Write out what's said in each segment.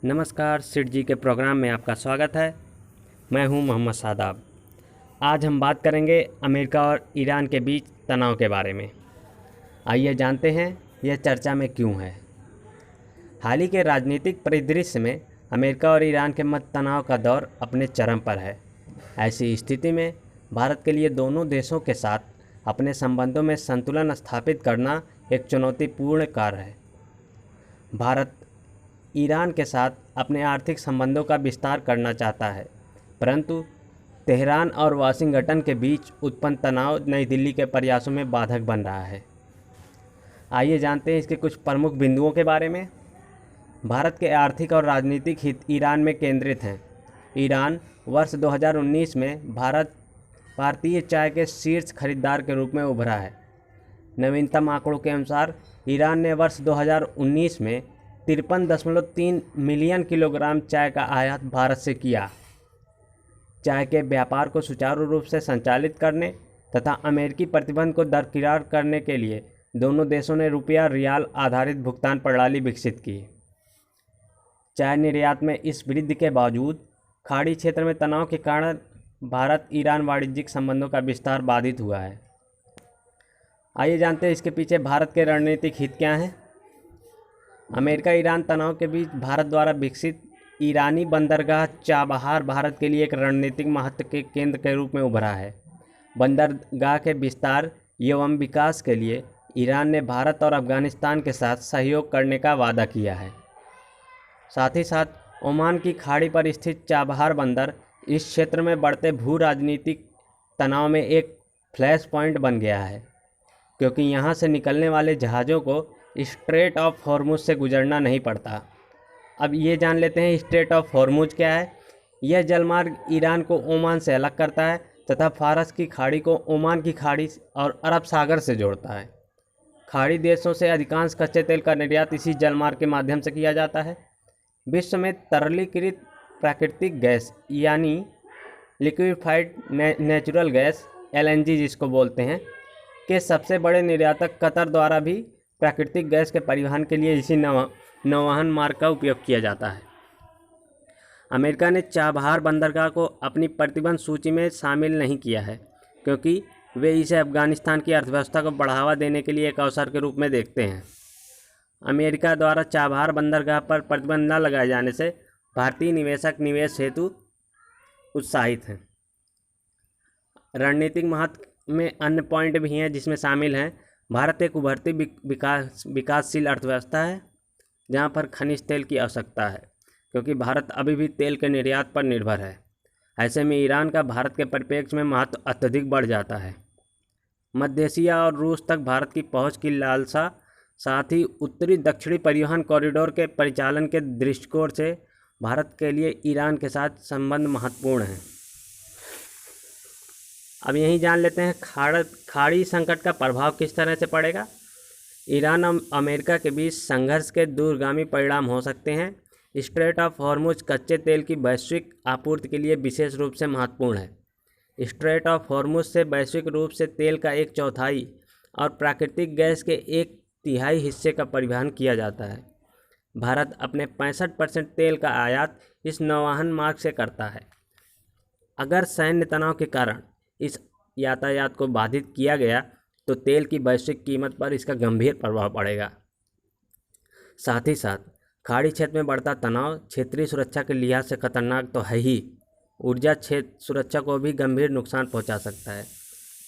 नमस्कार, सिट जी के प्रोग्राम में आपका स्वागत है। मैं हूं मोहम्मद सादाब। आज हम बात करेंगे अमेरिका और ईरान के बीच तनाव के बारे में। आइए जानते हैं यह चर्चा में क्यों है। हाल ही के राजनीतिक परिदृश्य में अमेरिका और ईरान के मध्य तनाव का दौर अपने चरम पर है। ऐसी स्थिति में भारत के लिए दोनों देशों के साथ अपने संबंधों में संतुलन स्थापित करना एक चुनौतीपूर्ण कार्य है। भारत ईरान के साथ अपने आर्थिक संबंधों का विस्तार करना चाहता है, परंतु तेहरान और वाशिंगटन के बीच उत्पन्न तनाव नई दिल्ली के प्रयासों में बाधक बन रहा है। आइए जानते हैं इसके कुछ प्रमुख बिंदुओं के बारे में। भारत के आर्थिक और राजनीतिक हित ईरान में केंद्रित हैं। ईरान वर्ष 2019 में भारतीय चाय के शीर्ष खरीदार के रूप में उभरा है। नवीनतम आंकड़ों के अनुसार ईरान ने वर्ष 2019 में 53.3 मिलियन किलोग्राम चाय का आयात भारत से किया। चाय के व्यापार को सुचारू रूप से संचालित करने तथा अमेरिकी प्रतिबंध को दरकिनार करने के लिए दोनों देशों ने रुपया रियाल आधारित भुगतान प्रणाली विकसित की। चाय निर्यात में इस वृद्धि के बावजूद खाड़ी क्षेत्र में तनाव के कारण भारत ईरान वाणिज्यिक संबंधों का विस्तार बाधित हुआ है। आइए जानते हैं इसके पीछे भारत के रणनीतिक हित क्या हैं। अमेरिका ईरान तनाव के बीच भारत द्वारा विकसित ईरानी बंदरगाह चाबहार भारत के लिए एक रणनीतिक महत्व के केंद्र के रूप में उभरा है। बंदरगाह के विस्तार एवं विकास के लिए ईरान ने भारत और अफगानिस्तान के साथ सहयोग करने का वादा किया है। साथ ही साथ ओमान की खाड़ी पर स्थित चाबहार बंदर इस क्षेत्र में बढ़ते भू राजनीतिक तनाव में एक फ्लैश पॉइंट बन गया है, क्योंकि यहाँ से निकलने वाले जहाज़ों को स्ट्रेट ऑफ हॉर्मुज से गुजरना नहीं पड़ता। अब ये जान लेते हैं स्ट्रेट ऑफ हॉर्मुज क्या है। यह जलमार्ग ईरान को ओमान से अलग करता है तथा फारस की खाड़ी को ओमान की खाड़ी और अरब सागर से जोड़ता है। खाड़ी देशों से अधिकांश कच्चे तेल का निर्यात इसी जलमार्ग के माध्यम से किया जाता है। विश्व में तरलीकृत प्राकृतिक गैस यानी लिक्विफाइड नेचुरल गैस LNG जिसको बोलते हैं के सबसे बड़े निर्यातक कतर द्वारा भी प्राकृतिक गैस के परिवहन के लिए इसी नौवहन मार्ग का उपयोग किया जाता है। अमेरिका ने चाबहार बंदरगाह को अपनी प्रतिबंध सूची में शामिल नहीं किया है, क्योंकि वे इसे अफगानिस्तान की अर्थव्यवस्था को बढ़ावा देने के लिए एक अवसर के रूप में देखते हैं। अमेरिका द्वारा चाबहार बंदरगाह पर प्रतिबंध न लगाए जाने से भारतीय निवेशक निवेश हेतु उत्साहित हैं। रणनीतिक महत्व में अन्य पॉइंट भी हैं, जिसमें शामिल हैं भारत एक उभरती विकासशील अर्थव्यवस्था है जहां पर खनिज तेल की आवश्यकता है, क्योंकि भारत अभी भी तेल के निर्यात पर निर्भर है। ऐसे में ईरान का भारत के परिप्रेक्ष्य में महत्व अत्यधिक बढ़ जाता है। मध्य एशिया और रूस तक भारत की पहुंच की लालसा, साथ ही उत्तरी दक्षिणी परिवहन कॉरिडोर के परिचालन के दृष्टिकोण से भारत के लिए ईरान के साथ संबंध महत्वपूर्ण हैं। अब यही जान लेते हैं खाड़ी संकट का प्रभाव किस तरह से पड़ेगा। ईरान और अमेरिका के बीच संघर्ष के दूरगामी परिणाम हो सकते हैं। स्ट्रेट ऑफ हॉर्मुज कच्चे तेल की वैश्विक आपूर्ति के लिए विशेष रूप से महत्वपूर्ण है। स्ट्रेट ऑफ हॉर्मुज से वैश्विक रूप से तेल का 1/4 और प्राकृतिक गैस के 1/3 हिस्से का परिवहन किया जाता है। भारत अपने 65% तेल का आयात इस नौवहन मार्ग से करता है। अगर सैन्य तनाव के कारण इस यातायात को बाधित किया गया तो तेल की वैश्विक कीमत पर इसका गंभीर प्रभाव पड़ेगा। साथ ही साथ खाड़ी क्षेत्र में बढ़ता तनाव क्षेत्रीय सुरक्षा के लिहाज से खतरनाक तो है ही, ऊर्जा क्षेत्र सुरक्षा को भी गंभीर नुकसान पहुंचा सकता है।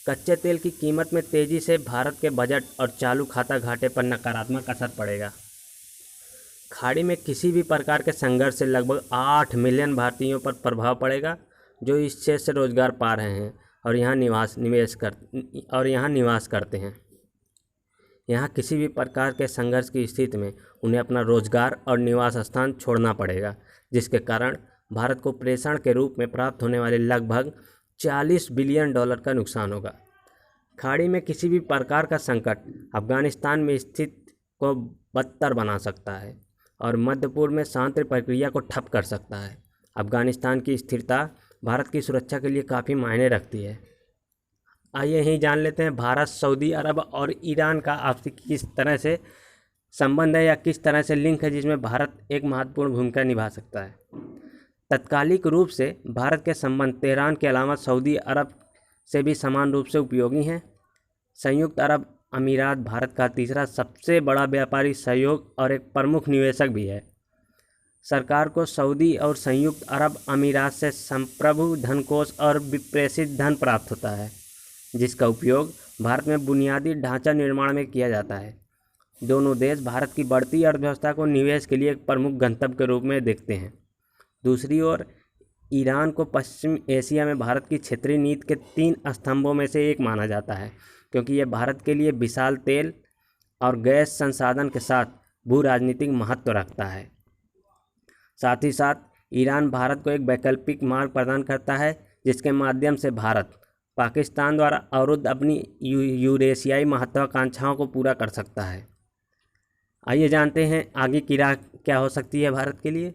कच्चे तेल की कीमत में तेजी से भारत के बजट और चालू खाता घाटे पर नकारात्मक असर पड़ेगा। खाड़ी में किसी भी प्रकार के संघर्ष से लगभग 8 मिलियन भारतीयों पर प्रभाव पड़ेगा, जो इस क्षेत्र से रोजगार पा रहे हैं और यहाँ निवास करते हैं। यहाँ किसी भी प्रकार के संघर्ष की स्थिति में उन्हें अपना रोजगार और निवास स्थान छोड़ना पड़ेगा, जिसके कारण भारत को प्रेषण के रूप में प्राप्त होने वाले लगभग $40 बिलियन का नुकसान होगा। खाड़ी में किसी भी प्रकार का संकट अफगानिस्तान में स्थिति को बदतर बना सकता है और मध्य पूर्व में शांति प्रक्रिया को ठप कर सकता है। अफगानिस्तान की स्थिरता भारत की सुरक्षा के लिए काफ़ी मायने रखती है। आइए यही जान लेते हैं भारत, सऊदी अरब और ईरान का आपसी किस तरह से संबंध है या किस तरह से लिंक है जिसमें भारत एक महत्वपूर्ण भूमिका निभा सकता है। तत्कालिक रूप से भारत के संबंध तेहरान के अलावा सऊदी अरब से भी समान रूप से उपयोगी हैं। संयुक्त अरब अमीरात भारत का तीसरा सबसे बड़ा व्यापारिक सहयोग और एक प्रमुख निवेशक भी है। सरकार को सऊदी और संयुक्त अरब अमीरात से संप्रभु धनकोष और विप्रेषित धन प्राप्त होता है, जिसका उपयोग भारत में बुनियादी ढांचा निर्माण में किया जाता है। दोनों देश भारत की बढ़ती अर्थव्यवस्था को निवेश के लिए एक प्रमुख गंतव्य के रूप में देखते हैं। दूसरी ओर ईरान को पश्चिम एशिया में भारत की क्षेत्रीय नीति के 3 स्तंभों में से एक माना जाता है, क्योंकि यह भारत के लिए विशाल तेल और गैस संसाधन के साथ भू राजनीतिक महत्व रखता है। साथ ही साथ ईरान भारत को एक वैकल्पिक मार्ग प्रदान करता है, जिसके माध्यम से भारत पाकिस्तान द्वारा अवरुद्ध अपनी यूरेशियाई महत्वाकांक्षाओं को पूरा कर सकता है। आइए जानते हैं आगे की राह क्या हो सकती है भारत के लिए।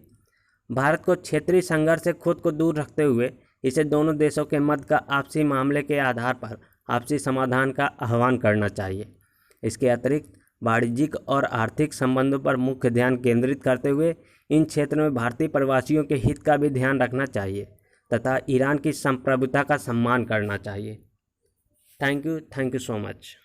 भारत को क्षेत्रीय संघर्ष से खुद को दूर रखते हुए इसे दोनों देशों के मध्य का आपसी मामले के आधार पर आपसी समाधान का आह्वान करना चाहिए। इसके अतिरिक्त वाणिज्यिक और आर्थिक संबंधों पर मुख्य ध्यान केंद्रित करते हुए इन क्षेत्रों में भारतीय प्रवासियों के हित का भी ध्यान रखना चाहिए तथा ईरान की संप्रभुता का सम्मान करना चाहिए। Thank you so much.